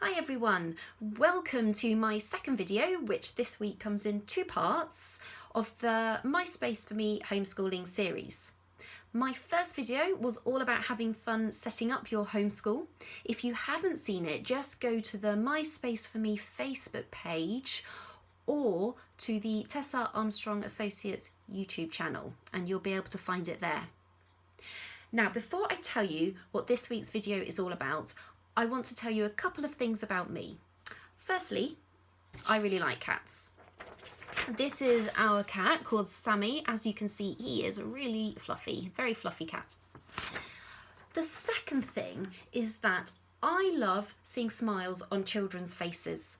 Hi everyone, welcome to my second video, which this week comes in two parts of the My Space for Me homeschooling series. My first video was all about having fun setting up your homeschool. If you haven't seen it, just go to the My Space for Me Facebook page or to the Tessa Armstrong Associates YouTube channel and you'll be able to find it there. Now, before I tell you what this week's video is all about, I want to tell you a couple of things about me. Firstly, I really like cats. This is our cat called Sammy. As you can see, he is really fluffy, very fluffy cat. The second thing is that I love seeing smiles on children's faces.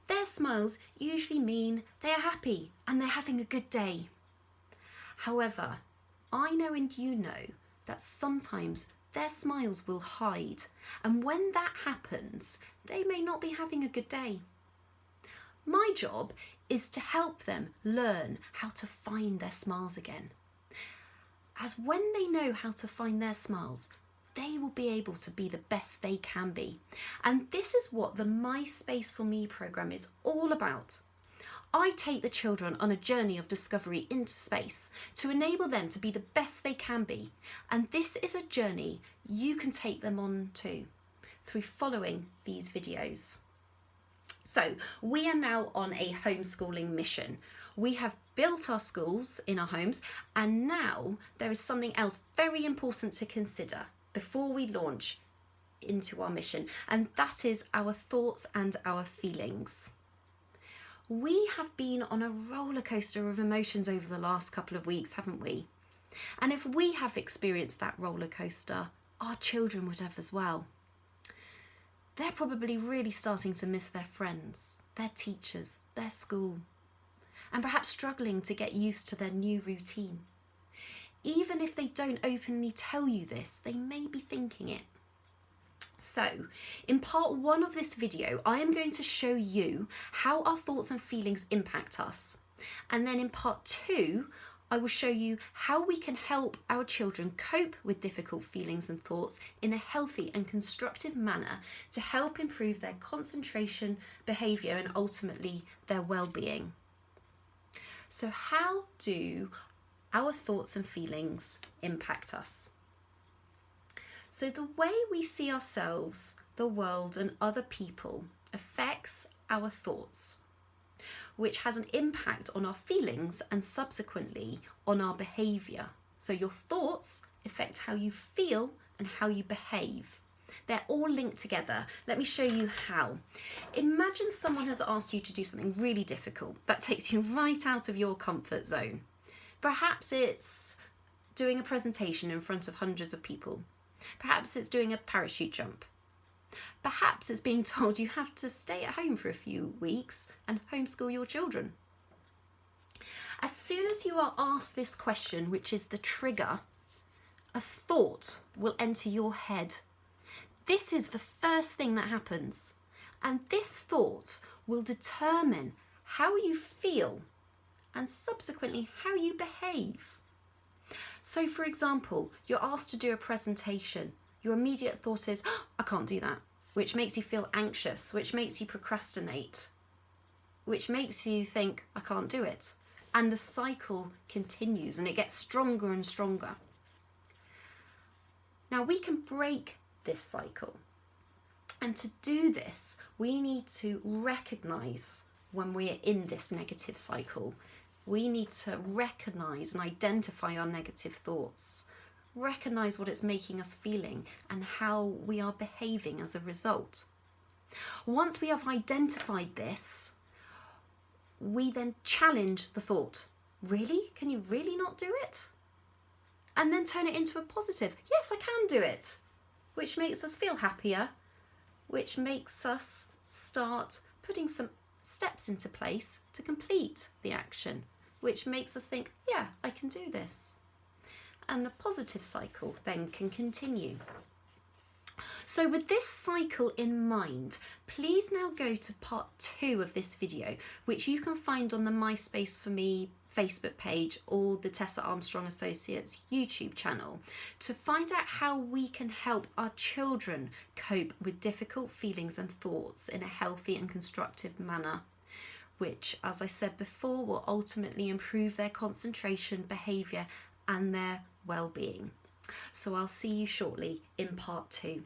Their smiles usually mean they are happy and they're having a good day. However, I know and you know that sometimes their smiles will hide, and when that happens, they may not be having a good day. My job is to help them learn how to find their smiles again. As when they know how to find their smiles, they will be able to be the best they can be. And this is what the My Space for Me program is all about. I take the children on a journey of discovery into space to enable them to be the best they can be. And this is a journey you can take them on too through following these videos. So we are now on a homeschooling mission. We have built our schools in our homes, and now there is something else very important to consider before we launch into our mission, and that is our thoughts and our feelings. We have been on a roller coaster of emotions over the last couple of weeks, haven't we? And if we have experienced that roller coaster, our children would have as well. They're probably really starting to miss their friends, their teachers, their school, and perhaps struggling to get used to their new routine. Even if they don't openly tell you this, they may be thinking it. So, in part one of this video, I am going to show you how our thoughts and feelings impact us. And then in part two, I will show you how we can help our children cope with difficult feelings and thoughts in a healthy and constructive manner to help improve their concentration, behaviour, and ultimately their well-being. So how do our thoughts and feelings impact us? So the way we see ourselves, the world, and other people affects our thoughts, which has an impact on our feelings and subsequently on our behaviour. So your thoughts affect how you feel and how you behave. They're all linked together. Let me show you how. Imagine someone has asked you to do something really difficult that takes you right out of your comfort zone. Perhaps it's doing a presentation in front of hundreds of people. Perhaps it's doing a parachute jump. Perhaps it's being told you have to stay at home for a few weeks and homeschool your children. As soon as you are asked this question, which is the trigger, a thought will enter your head. This is the first thing that happens, and this thought will determine how you feel and subsequently how you behave. So for example, you're asked to do a presentation. Your immediate thought is, oh, I can't do that, which makes you feel anxious, which makes you procrastinate, which makes you think, I can't do it. And the cycle continues and it gets stronger and stronger. Now we can break this cycle. And to do this, we need to recognise when we're in this negative cycle. We need to recognise and identify our negative thoughts, recognise what it's making us feeling and how we are behaving as a result. Once we have identified this, we then challenge the thought. Really? Can you really not do it? And then turn it into a positive. Yes, I can do it, which makes us feel happier, which makes us start putting some steps into place to complete the action, which makes us think, yeah, I can do this. And the positive cycle then can continue. So with this cycle in mind, please now go to part two of this video, which you can find on the My Space for Me Facebook page or the Tessa Armstrong Associates YouTube channel to find out how we can help our children cope with difficult feelings and thoughts in a healthy and constructive manner, which, as I said before, will ultimately improve their concentration, behaviour and their well-being. So I'll see you shortly in part 2.